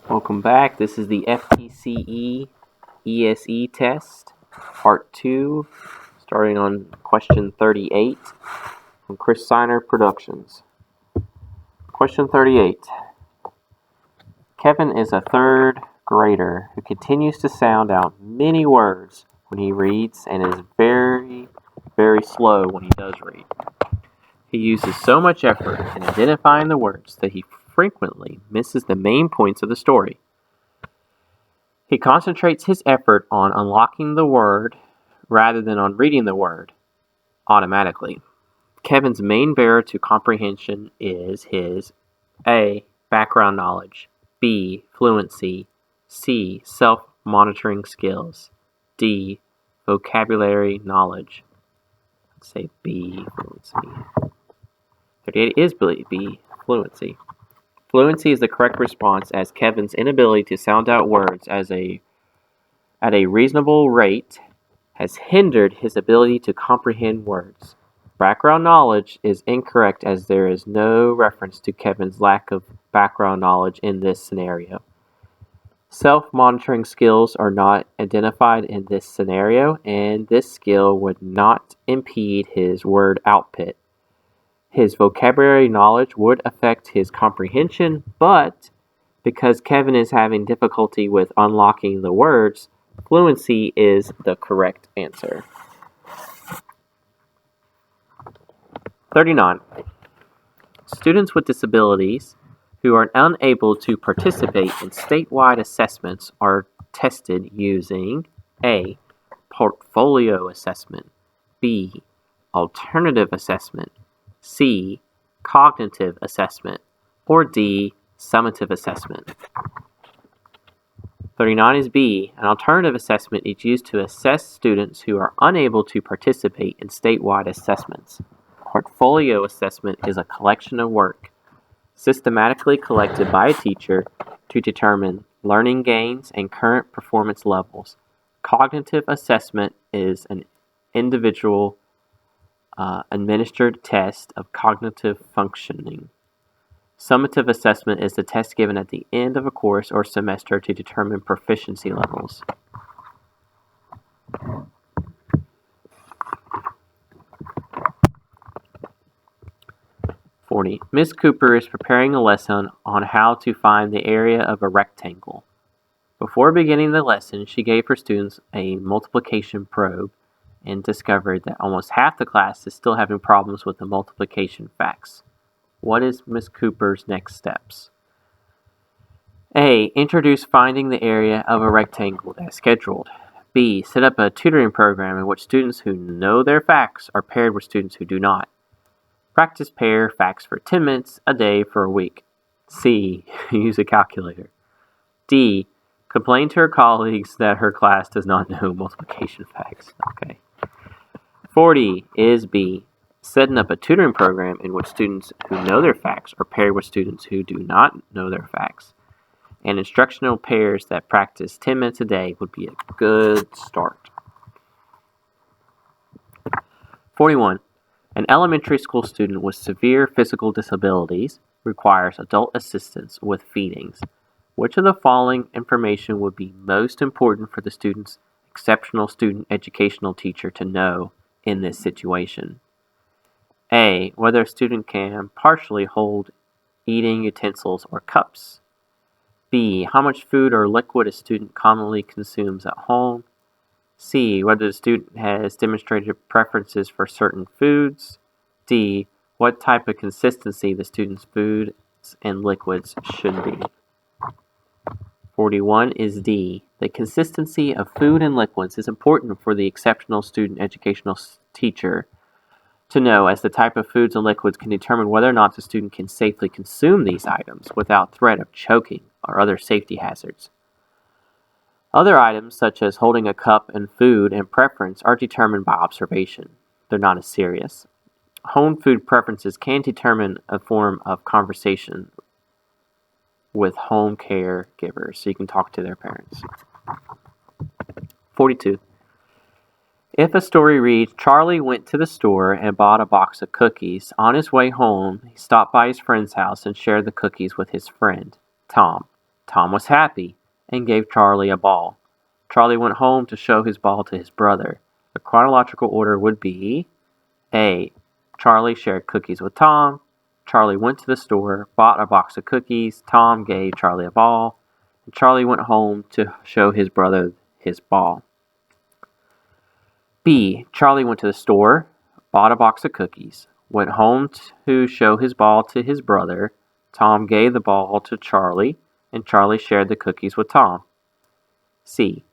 Welcome back. This is the FTCE ESE test, part 2, starting on question 38 from Chris Signer Productions. Question 38. Kevin is a third grader who continues to sound out many words when he reads and is very, very slow when he does read. He uses so much effort in identifying the words that he frequently misses the main points of the story. He concentrates his effort on unlocking the word rather than on reading the word automatically. Kevin's main barrier to comprehension is his A. Background knowledge, B. Fluency, C. Self-monitoring skills, D. Vocabulary knowledge. Let's say B. Fluency. 38 is B. Fluency. Fluency is the correct response, as Kevin's inability to sound out words at a reasonable rate has hindered his ability to comprehend words. Background knowledge is incorrect, as there is no reference to Kevin's lack of background knowledge in this scenario. Self-monitoring skills are not identified in this scenario, and this skill would not impede his word output. His vocabulary knowledge would affect his comprehension, but because Kevin is having difficulty with unlocking the words, fluency is the correct answer. 39. Students with disabilities who are unable to participate in statewide assessments are tested using A. Portfolio assessment, B. Alternative assessment, C. Cognitive assessment, or D. Summative assessment. 39 is B. An alternative assessment is used to assess students who are unable to participate in statewide assessments. Portfolio assessment is a collection of work systematically collected by a teacher to determine learning gains and current performance levels. Cognitive assessment is an individual administered test of cognitive functioning. Summative assessment is the test given at the end of a course or semester to determine proficiency levels. Ms. Cooper is preparing a lesson on how to find the area of a rectangle. Before beginning the lesson, she gave her students a multiplication probe and discovered that almost half the class is still having problems with the multiplication facts. What is Ms. Cooper's next steps? A. Introduce finding the area of a rectangle as scheduled. B. Set up a tutoring program in which students who know their facts are paired with students who do not. Practice pair facts for 10 minutes a day for a week. C. Use a calculator. D. Complain to her colleagues that her class does not know multiplication facts. Okay. 40 is B. Setting up a tutoring program in which students who know their facts are paired with students who do not know their facts. And instructional pairs that practice 10 minutes a day would be a good start. 41. An elementary school student with severe physical disabilities requires adult assistance with feedings. Which of the following information would be most important for the student's exceptional student educational teacher to know in this situation? A. Whether a student can partially hold eating utensils or cups. B. How much food or liquid a student commonly consumes at home. C. Whether the student has demonstrated preferences for certain foods. D. What type of consistency the student's foods and liquids should be. 41 is D. The consistency of food and liquids is important for the exceptional student educational teacher to know, as the type of foods and liquids can determine whether or not the student can safely consume these items without threat of choking or other safety hazards. Other items, such as holding a cup and food and preference, are determined by observation. They're not as serious. Home food preferences can determine a form of conversation with home caregivers, so you can talk to their parents. 42. If a story reads, Charlie went to the store and bought a box of cookies. On his way home, he stopped by his friend's house and shared the cookies with his friend, Tom. Tom was happy and gave Charlie a ball. Charlie went home to show his ball to his brother. The chronological order would be A. Charlie shared cookies with Tom. Charlie went to the store, bought a box of cookies. Tom gave Charlie a ball. And Charlie went home to show his brother his ball. B. Charlie went to the store, bought a box of cookies, went home to show his ball to his brother. Tom gave the ball to Charlie, and Charlie shared the cookies with Tom. C.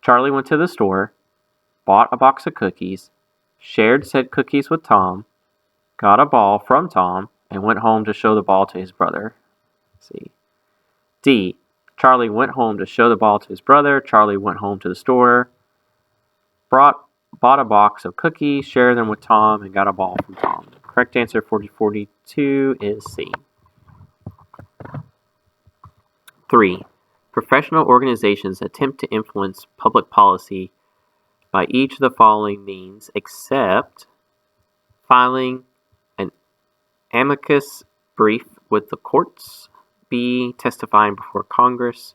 Charlie went to the store, bought a box of cookies, shared said cookies with Tom, got a ball from Tom, and went home to show the ball to his brother. C. D. Charlie went home to show the ball to his brother. Charlie went home to the store, bought a box of cookies, shared them with Tom, and got a ball from Tom. Correct answer 4042 is C. 3. Professional organizations attempt to influence public policy by each of the following means except filing an amicus brief with the courts, B. Testifying before Congress,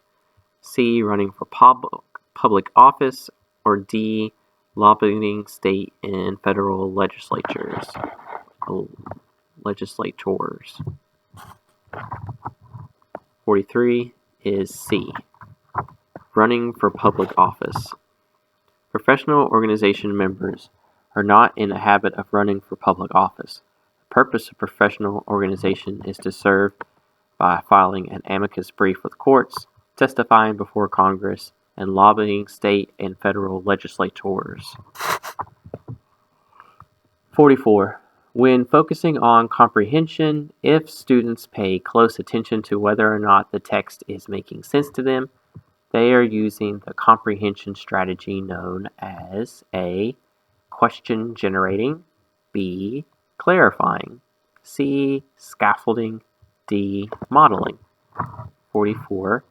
C. Running for public office, or D. Lobbying state and federal legislators. 43 is C. Running for public office. Professional organization members are not in the habit of running for public office. The purpose of professional organization is to serve by filing an amicus brief with courts, testifying before Congress, and lobbying state and federal legislators. 44. When focusing on comprehension, if students pay close attention to whether or not the text is making sense to them, they are using the comprehension strategy known as A. Question generating, B. Clarifying, C. Scaffolding, D. Modeling. 44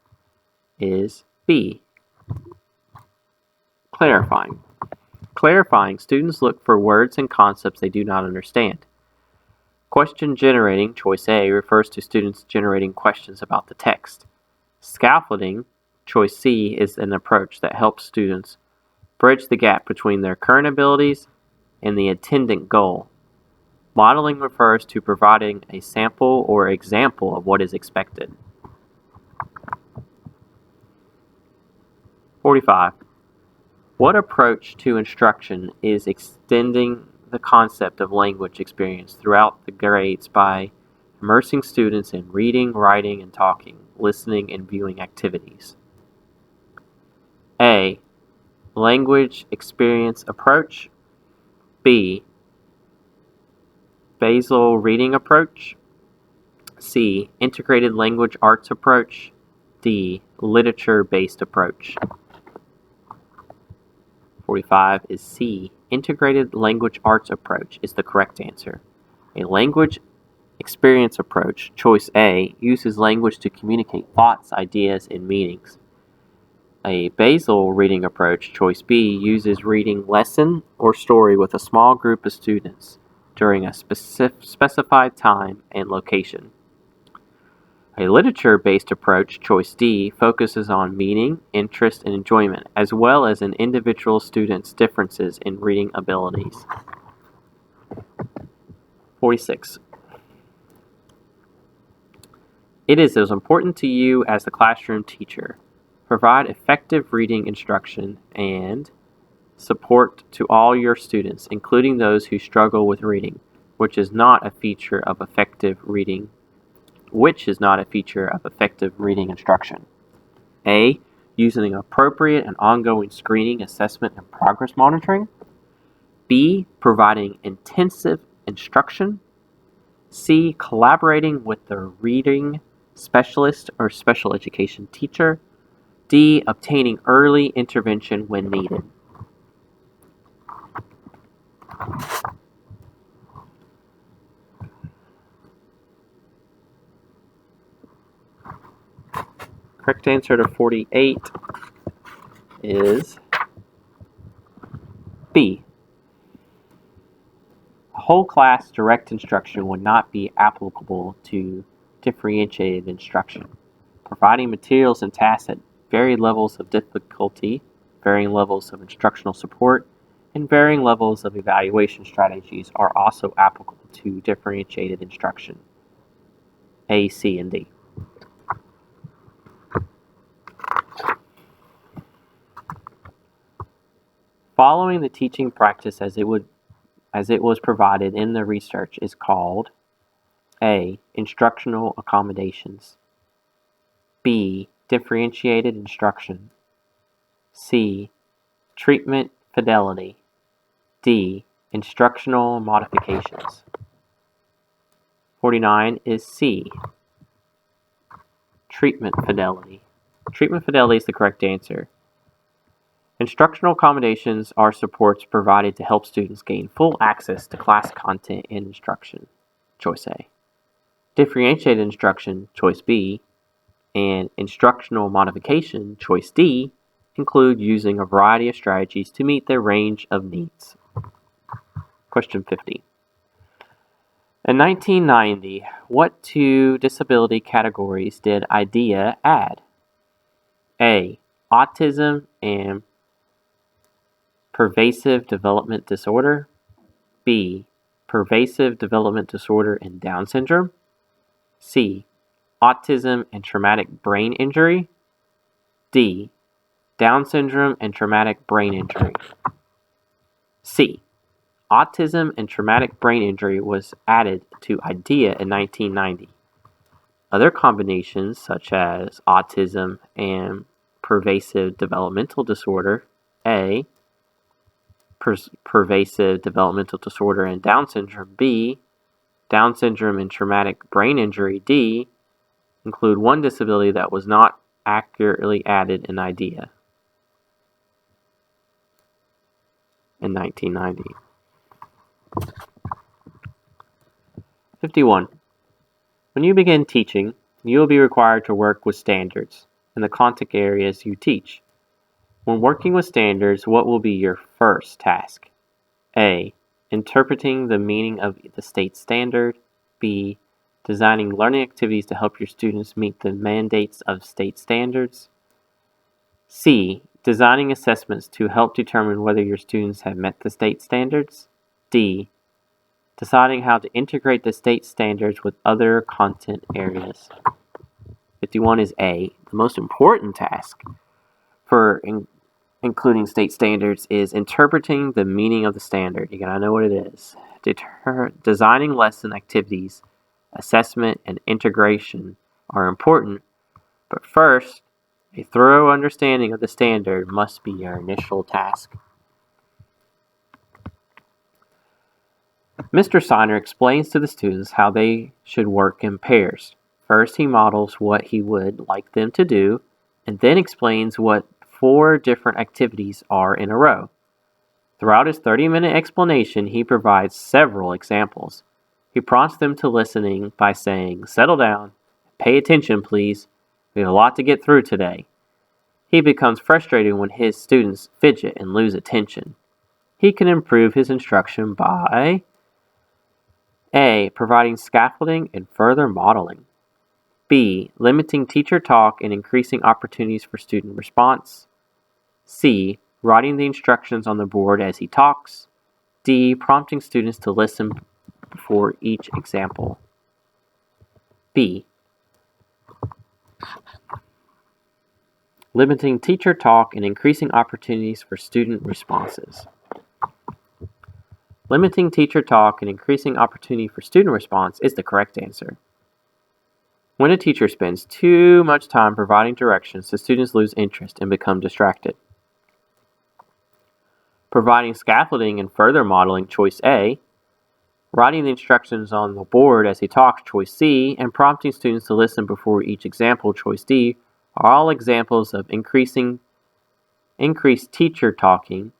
is B. Clarifying. Clarifying, students look for words and concepts they do not understand. Question generating, choice A, refers to students generating questions about the text. Scaffolding, choice C, is an approach that helps students bridge the gap between their current abilities and the intended goal. Modeling refers to providing a sample or example of what is expected. 45. What approach to instruction is extending the concept of language experience throughout the grades by immersing students in reading, writing, and talking, listening, and viewing activities? A. Language experience approach. B. Basal reading approach. C. Integrated language arts approach. D. Literature-based approach. 45 is C. Integrated language arts approach is the correct answer. A language experience approach, choice A, uses language to communicate thoughts, ideas, and meanings. A basal reading approach, choice B, uses reading lesson or story with a small group of students during a specified time and location. A literature-based approach, choice D, focuses on meaning, interest, and enjoyment, as well as an individual student's differences in reading abilities. 46. It is as important to you as the classroom teacher. Provide effective reading instruction and support to all your students, including those who struggle with reading, which is not a feature of effective reading instruction. A. Using appropriate and ongoing screening, assessment, and progress monitoring. B. Providing intensive instruction. C. Collaborating with the reading specialist or special education teacher. D. Obtaining early intervention when needed. Correct answer to 48 is B. Whole class direct instruction would not be applicable to differentiated instruction. providing materials and tasks at varied levels of difficulty, varying levels of instructional support, and varying levels of evaluation strategies are also applicable to differentiated instruction. A, C, and D. Following the teaching practice as it was provided in the research is called A, instructional accommodations, B, differentiated instruction, C, treatment fidelity, D, instructional modifications. 49 is C, treatment fidelity. Treatment fidelity is the correct answer. Instructional accommodations are supports provided to help students gain full access to class content and instruction. Choice A. Differentiated instruction, choice B, and instructional modification, choice D, include using a variety of strategies to meet their range of needs. Question 50. In 1990, what two disability categories did IDEA add? A, autism and pervasive development disorder. B, pervasive development disorder and Down syndrome. C, autism and traumatic brain injury. D, Down syndrome and traumatic brain injury. C, autism and traumatic brain injury was added to IDEA in 1990. Other combinations, such as autism and pervasive developmental disorder, A, pervasive developmental disorder and Down syndrome, B, Down syndrome and traumatic brain injury, D, include one disability that was not accurately added in IDEA in 1990. 51. When you begin teaching, you will be required to work with standards in the content areas you teach. When working with standards, what will be your first task? A, interpreting the meaning of the state standard. B, designing learning activities to help your students meet the mandates of state standards. C, designing assessments to help determine whether your students have met the state standards. D, deciding how to integrate the state standards with other content areas. 51 is A. The most important task for including state standards is interpreting the meaning of the standard. You gotta know what it is. Designing lesson activities, assessment, and integration are important, but first, a thorough understanding of the standard must be your initial task. Mr. Steiner explains to the students how they should work in pairs. First, he models what he would like them to do, and then explains what 4 different activities are in a row. Throughout his 30-minute explanation, he provides several examples. He prompts them to listening by saying, "Settle down, pay attention please, we have a lot to get through today." He becomes frustrated when his students fidget and lose attention. He can improve his instruction by A, providing scaffolding and further modeling. B, limiting teacher talk and increasing opportunities for student response. C, writing the instructions on the board as he talks. D, prompting students to listen before each example. B, limiting teacher talk and increasing opportunities for student responses. Limiting teacher talk and increasing opportunity for student response is the correct answer. When a teacher spends too much time providing directions, the students lose interest and become distracted. Providing scaffolding and further modeling, choice A. Writing the instructions on the board as he talks, choice C. And prompting students to listen before each example, choice D, are all examples of increased teacher talking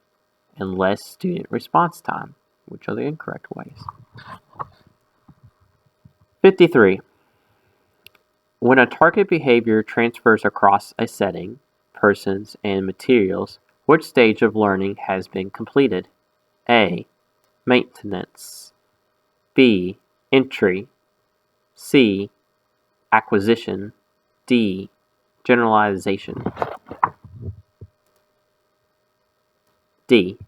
and less student response time, which are the incorrect ways. 53. When a target behavior transfers across a setting, persons, and materials, which stage of learning has been completed? A, maintenance. B, entry. C, acquisition. D, Generalization. D.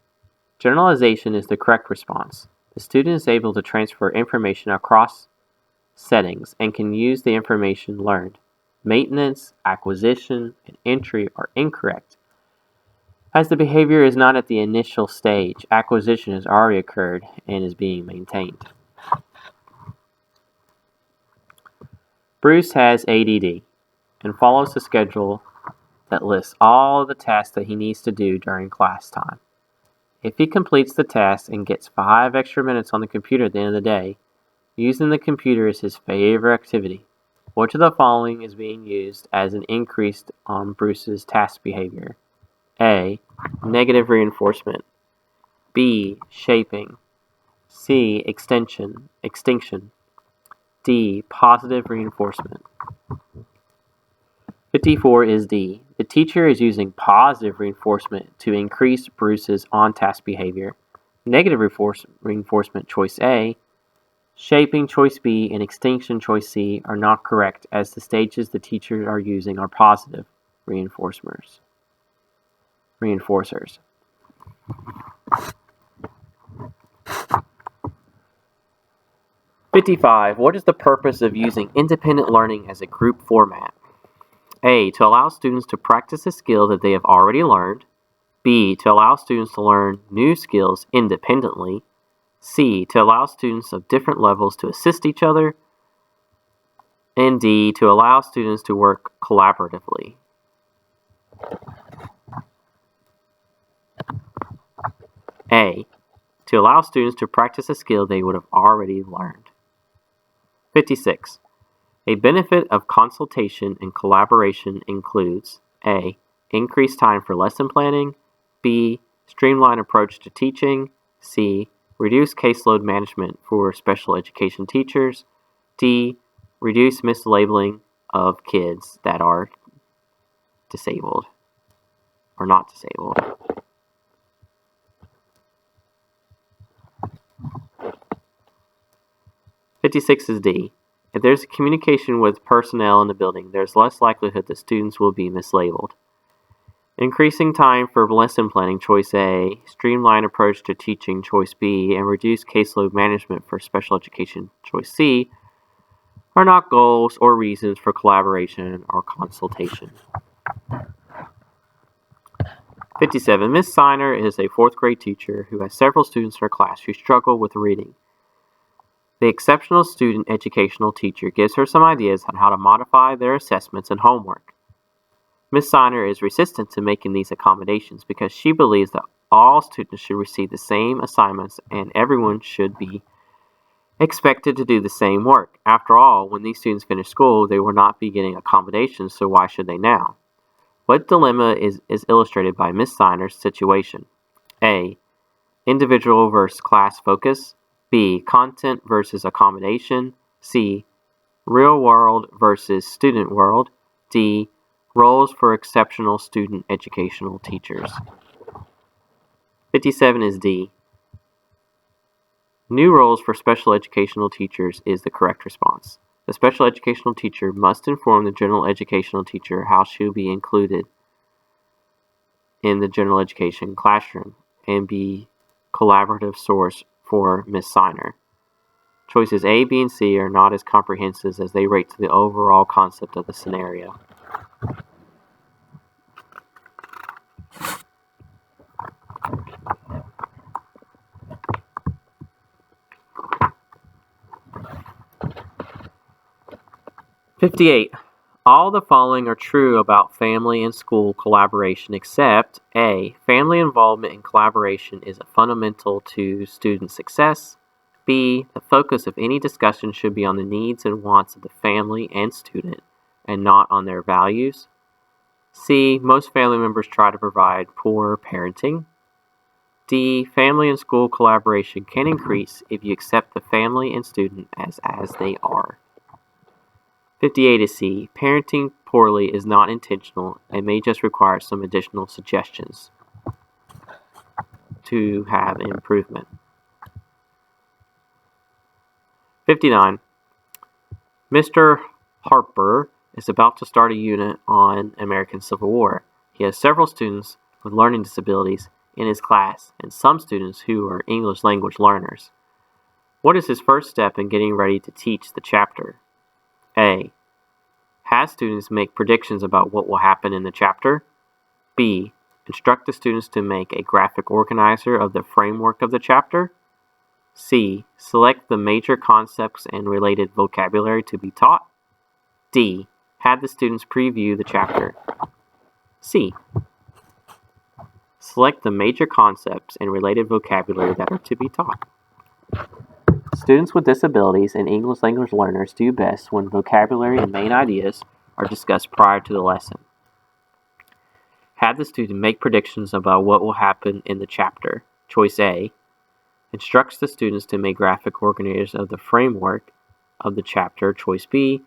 Generalization is the correct response. The student is able to transfer information across settings and can use the information learned. Maintenance, acquisition, and entry are incorrect. As the behavior is not at the initial stage, acquisition has already occurred and is being maintained. Bruce has ADD and follows a schedule that lists all of the tasks that he needs to do during class time. If he completes the task and gets 5 extra minutes on the computer at the end of the day, using the computer is his favorite activity. Which of the following is being used as an increase on Bruce's task behavior? A. Negative reinforcement. B. Shaping. C. Extinction. D. Positive reinforcement. 54 is D. The teacher is using positive reinforcement to increase Bruce's on-task behavior. Negative reinforcement, choice A. Shaping, choice B, and extinction, choice C, are not correct, as the stages the teachers are using are positive reinforcers. 55. What is the purpose of using independent learning as a group format? A. To allow students to practice a skill that they have already learned. B. To allow students to learn new skills independently. C. To allow students of different levels to assist each other. And D. To allow students to work collaboratively. A. To allow students to practice a skill they would have already learned. 56. A benefit of consultation and collaboration includes A. Increased time for lesson planning. B. Streamlined approach to teaching. C. Reduced caseload management for special education teachers. D. Reduce mislabeling of kids that are disabled or not disabled. '56 is D. If there's a communication with personnel in the building, there's less likelihood that students will be mislabeled. Increasing time for lesson planning, choice A, streamlined approach to teaching, choice B, and reduced caseload management for special education, choice C, are not goals or reasons for collaboration or consultation. 57. Ms. Siner is a 4th grade teacher who has several students in her class who struggle with reading. The exceptional student educational teacher gives her some ideas on how to modify their assessments and homework. Ms. Siner is resistant to making these accommodations because she believes that all students should receive the same assignments and everyone should be expected to do the same work. After all, when these students finish school, they will not be getting accommodations, so why should they now? What dilemma is illustrated by Ms. Siner's situation? A. Individual versus class focus. B. Content versus accommodation. C. Real world versus student world. D. Roles for exceptional student educational teachers. 57 is D. New roles for special educational teachers is the correct response. The special educational teacher must inform the general educational teacher how she will be included in the general education classroom and be collaborative source for Ms. Siner. Choices A, B, and C are not as comprehensive as they rate to the overall concept of the scenario. '58. All the following are true about family and school collaboration except A. Family involvement and collaboration is fundamental to student success. B. The focus of any discussion should be on the needs and wants of the family and student and not on their values. C. Most family members try to provide poor parenting. D. Family and school collaboration can increase if you accept the family and student as they are. 58 is C. Parenting poorly is not intentional and may just require some additional suggestions to have improvement. 59. Mr. Harper is about to start a unit on American Civil War. He has several students with learning disabilities in his class and some students who are English language learners. What is his first step in getting ready to teach the chapter? A. Have students make predictions about what will happen in the chapter. B. Instruct the students to make a graphic organizer of the framework of the chapter. C. Select the major concepts and related vocabulary to be taught. D. Have the students preview the chapter. C. Select the major concepts and related vocabulary that are to be taught. Students with disabilities and English language learners do best when vocabulary and main ideas are discussed prior to the lesson. Have the student make predictions about what will happen in the chapter. Choice A. Instructs the students to make graphic organizers of the framework of the chapter. Choice B.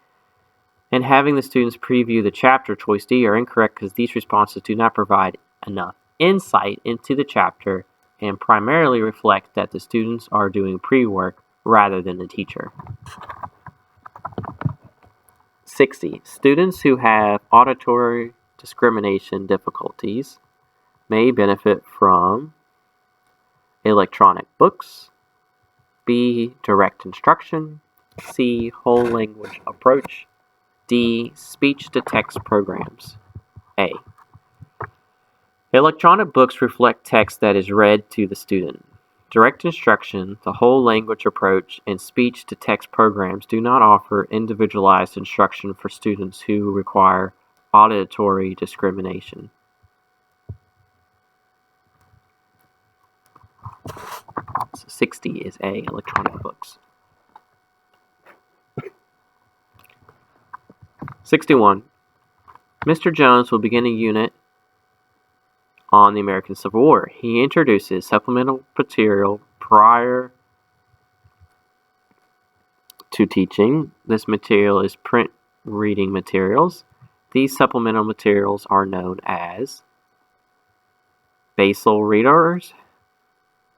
And having the students preview the chapter. Choice D are incorrect because these responses do not provide enough insight into the chapter and primarily reflect that the students are doing pre-work rather than the teacher. 60. Students who have auditory discrimination difficulties may benefit from electronic books, B. Direct instruction, C. Whole language approach, D. Speech-to-text programs. A. Electronic books reflect text that is read to the student. Direct instruction, the whole language approach, and speech-to-text programs do not offer individualized instruction for students who require auditory discrimination. So 60 is A, electronic books. 61. Mr. Jones will begin a unit on the American Civil War. He introduces supplemental material prior to teaching. This material is print reading materials. These supplemental materials are known as basal readers,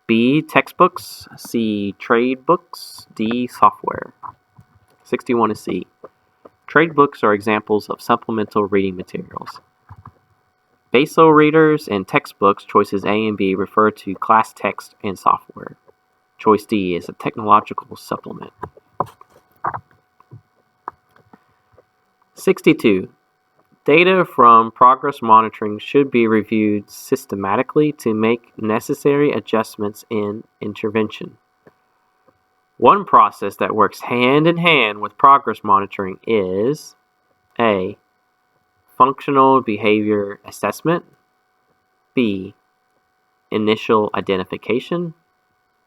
B. Textbooks, C. Trade books, D. Software. 61 is C. Trade books are examples of supplemental reading materials. Basal readers and textbooks, choices A and B, refer to class text and software. Choice D is a technological supplement. 62. Data from progress monitoring should be reviewed systematically to make necessary adjustments in intervention. One process that works hand in hand with progress monitoring is A. Functional behavior assessment, B. Initial identification,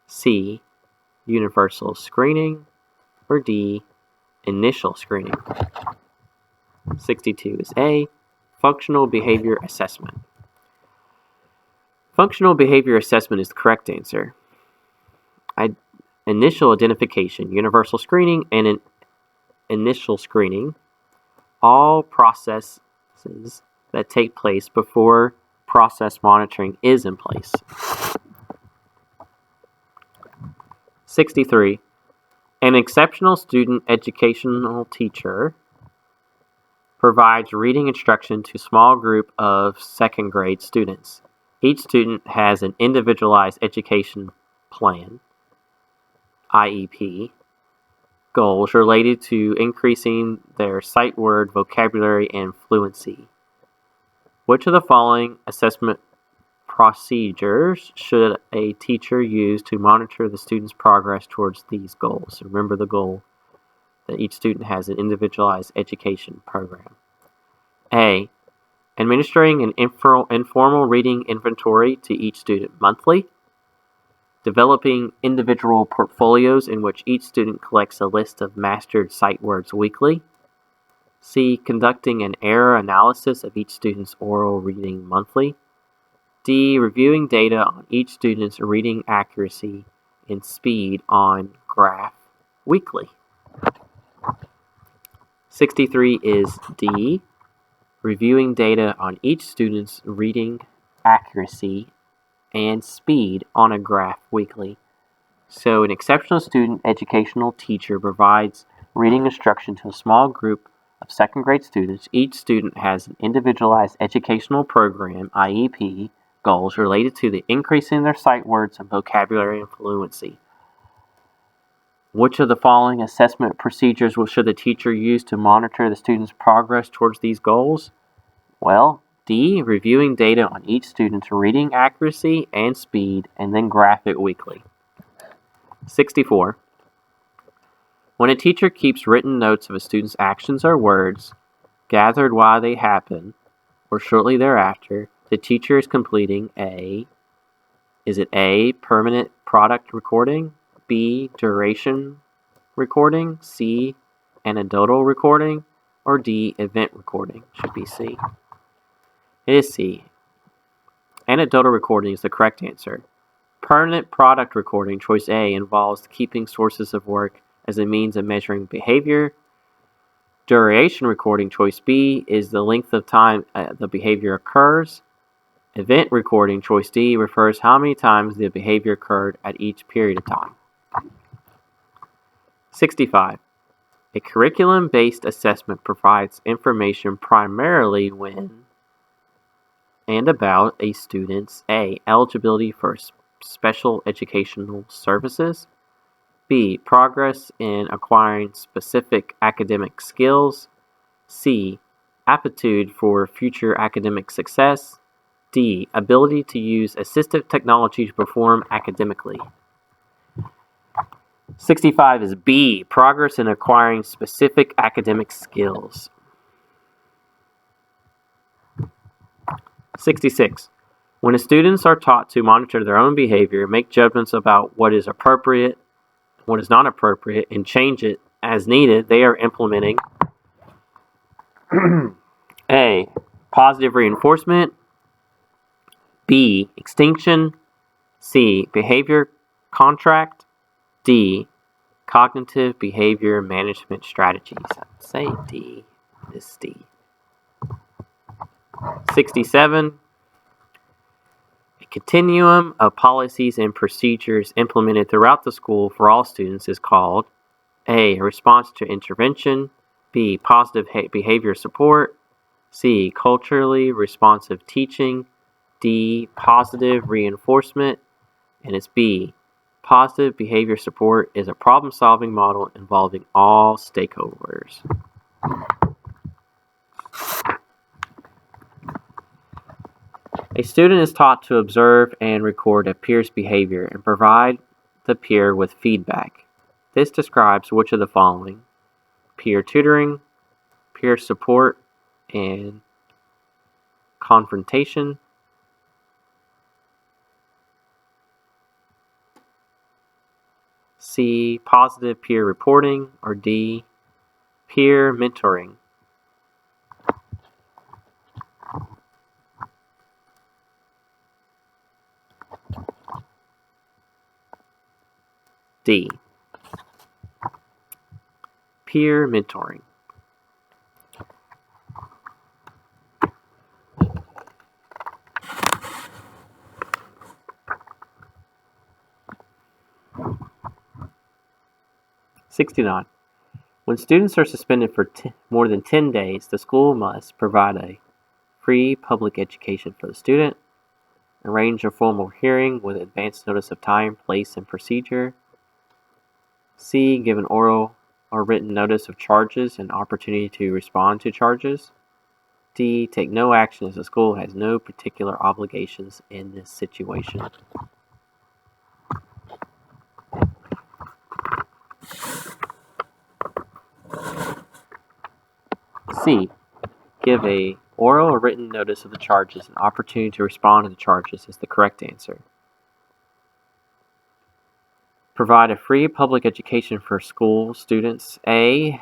C. Universal screening, or D. Initial screening. 62 is A. Functional behavior assessment. Functional behavior assessment is the correct answer. Initial identification, universal screening, and initial screening, all processes that take place before process monitoring is in place. 63. An exceptional student educational teacher provides reading instruction to a small group of second grade students. Each student has an individualized education plan, IEP, goals related to increasing their sight word vocabulary and fluency. Which of the following assessment procedures should a teacher use to monitor the student's progress towards these goals? Remember the goal that each student has an individualized education program. A. Administering an informal reading inventory to each student monthly. Developing individual portfolios in which each student collects a list of mastered sight words weekly. C. Conducting an error analysis of each student's oral reading monthly. D. Reviewing data on each student's reading accuracy and speed on graph weekly. 63 is D. Reviewing data on each student's reading accuracy and speed on a graph weekly. So an exceptional student educational teacher provides reading instruction to a small group of second grade students. Each student has an individualized educational program, IEP, goals related to the increasing their sight words and vocabulary and fluency. Which of the following assessment procedures should the teacher use to monitor the student's progress towards these goals? Well, D, reviewing data on each student's reading accuracy and speed, and then graph it weekly. 64. When a teacher keeps written notes of a student's actions or words, gathered while they happen, or shortly thereafter, the teacher is completing is it A, permanent product recording, B, duration recording, C, anecdotal recording, or D, event recording? Should be C. It is C. Anecdotal recording is the correct answer. Permanent product recording, choice A, involves keeping sources of work as a means of measuring behavior. Duration recording, choice B, is the length of time the behavior occurs. Event recording, choice D, refers how many times the behavior occurred at each period of time. 65. A curriculum-based assessment provides information primarily when and about a student's A, eligibility for special educational services, B, progress in acquiring specific academic skills, C, aptitude for future academic success, D, ability to use assistive technology to perform academically. 65 is B, progress in acquiring specific academic skills. 66. When students are taught to monitor their own behavior, make judgments about what is appropriate, what is not appropriate, and change it as needed, they are implementing A, positive reinforcement, B, extinction, C, behavior contract, D, cognitive behavior management strategies. I'd say D, this D. 67. A continuum of policies and procedures implemented throughout the school for all students is called A, response to intervention, B, positive behavior support, C, culturally responsive teaching, D, positive reinforcement, and it's B, positive behavior support is a problem-solving model involving all stakeholders. A student is taught to observe and record a peer's behavior and provide the peer with feedback. This describes which of the following: peer tutoring, peer support, and confrontation. C, positive peer reporting, or D, peer mentoring. D, peer mentoring. '69. When students are suspended for more than 10 days, the school must provide a free public education for the student, arrange a formal hearing with advance notice of time, place, and procedure. C, give an oral or written notice of charges and opportunity to respond to charges. D, take no action as the school has no particular obligations in this situation. C, give a oral or written notice of the charges and opportunity to respond to the charges is the correct answer. Provide a free public education for school students. A,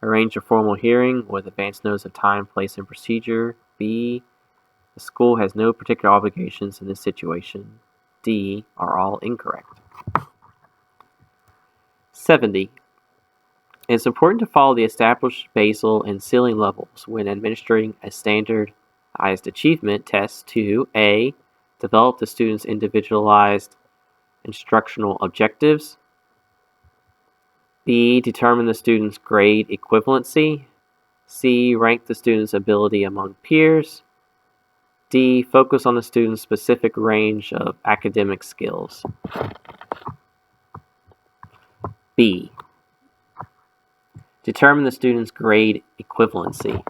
arrange a formal hearing with advance notice of time, place, and procedure. B, the school has no particular obligations in this situation. D, are all incorrect. 70. It's important to follow the established basal and ceiling levels when administering a standardized achievement test to A, develop the student's individualized instructional objectives, B, determine the student's grade equivalency, C. Rank the student's ability among peers. D. Focus on the student's specific range of academic skills. B. Determine the student's grade equivalency.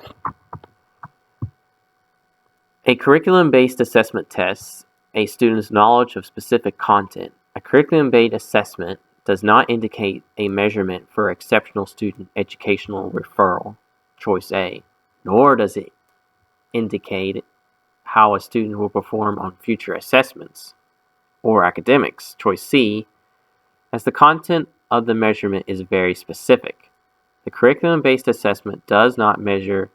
A curriculum-based assessment tests a student's knowledge of specific content. A curriculum-based assessment does not indicate a measurement for exceptional student educational referral, choice A, nor does it indicate how a student will perform on future assessments or academics, choice C, as the content of the measurement is very specific. The curriculum-based assessment does not measure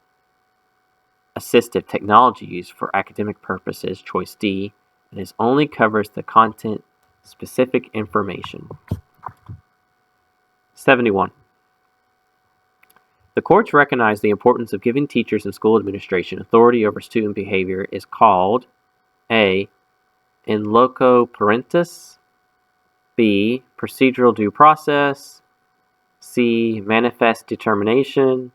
assistive technology used for academic purposes, choice D, and it only covers the content-specific information. 71. The courts recognize the importance of giving teachers and school administration authority over student behavior is called A. In loco parentis, B. Procedural due process, C. Manifest determination,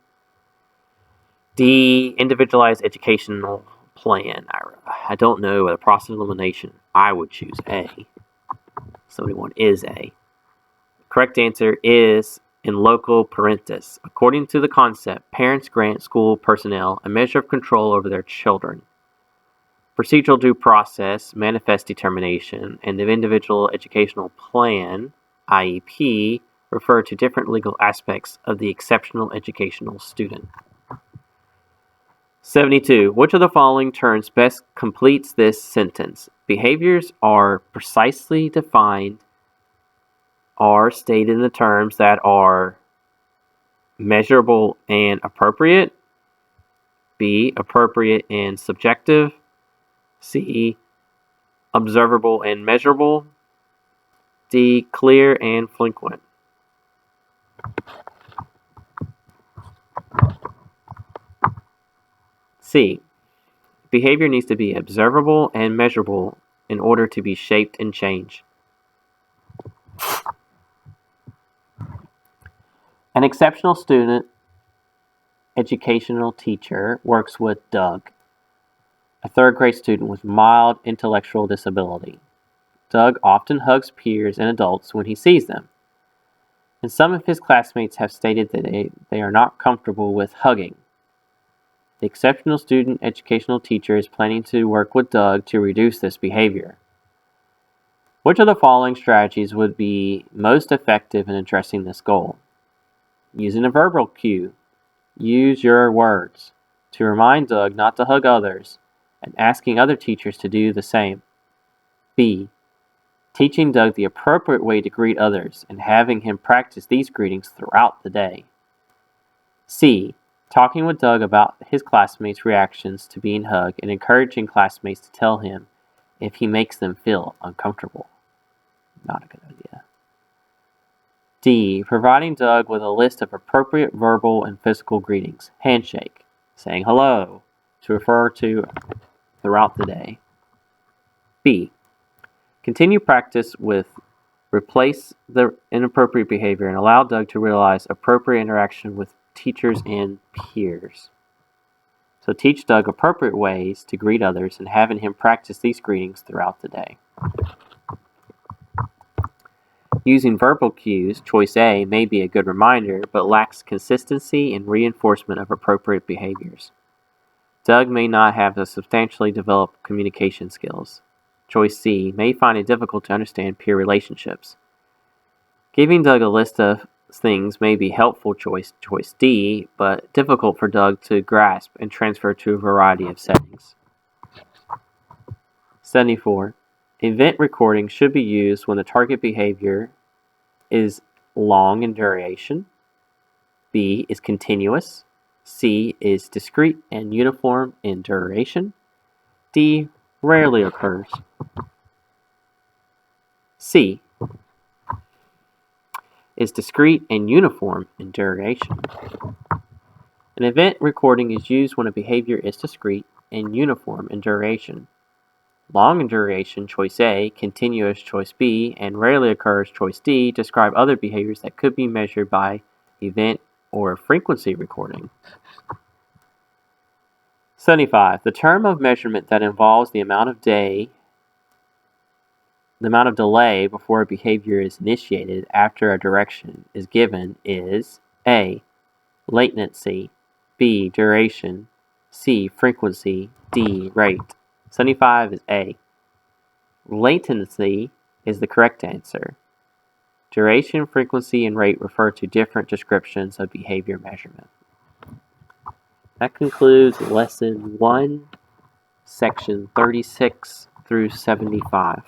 D. Individualized educational plan. I don't know whether process of elimination. I would choose A. 71 is A. Correct answer is in loco parentis. According to the concept, parents grant school personnel a measure of control over their children. Procedural due process, manifest determination, and the individual educational plan, IEP, refer to different legal aspects of the exceptional educational student. 72. Which of the following terms best completes this sentence? Behaviors are precisely defined, are stated in the terms that are measurable and appropriate. B. Appropriate and subjective. C. Observable and measurable. D. Clear and frequent. C. Behavior needs to be observable and measurable in order to be shaped and changed. An exceptional student educational teacher works with Doug, a third-grade student with mild intellectual disability. Doug often hugs peers and adults when he sees them, and some of his classmates have stated that they are not comfortable with hugging. The exceptional student educational teacher is planning to work with Doug to reduce this behavior. Which of the following strategies would be most effective in addressing this goal? Using a verbal cue. Use your words to remind Doug not to hug others and asking other teachers to do the same. B. Teaching Doug the appropriate way to greet others and having him practice these greetings throughout the day. C. Talking with Doug about his classmates' reactions to being hugged and encouraging classmates to tell him if he makes them feel uncomfortable. Not a good idea. D. Providing Doug with a list of appropriate verbal and physical greetings. Handshake, saying hello, to refer to throughout the day. B. Continue practice with replace the inappropriate behavior and allow Doug to realize appropriate interaction with teachers and peers. So teach Doug appropriate ways to greet others and having him practice these greetings throughout the day. Using verbal cues, choice A, may be a good reminder, but lacks consistency and reinforcement of appropriate behaviors. Doug may not have the substantially developed communication skills. Choice C, may find it difficult to understand peer relationships. Giving Doug a list of things may be helpful, choice D, but difficult for Doug to grasp and transfer to a variety of settings. 74. Event recording should be used when the target behavior is long in duration. B is continuous. C is discrete and uniform in duration. D rarely occurs. C is discrete and uniform in duration. An event recording is used when a behavior is discrete and uniform in duration. Long in duration, choice A, continuous, choice B, and rarely occurs, choice D, describe other behaviors that could be measured by event or frequency recording. 75. The term of measurement that involves the amount of delay before a behavior is initiated after a direction is given is A. Latency, B. Duration, C. Frequency, D. Rate. 75 is A. Latency is the correct answer. Duration, frequency, and rate refer to different descriptions of behavior measurement. That concludes Lesson 1, Section 36 through 75.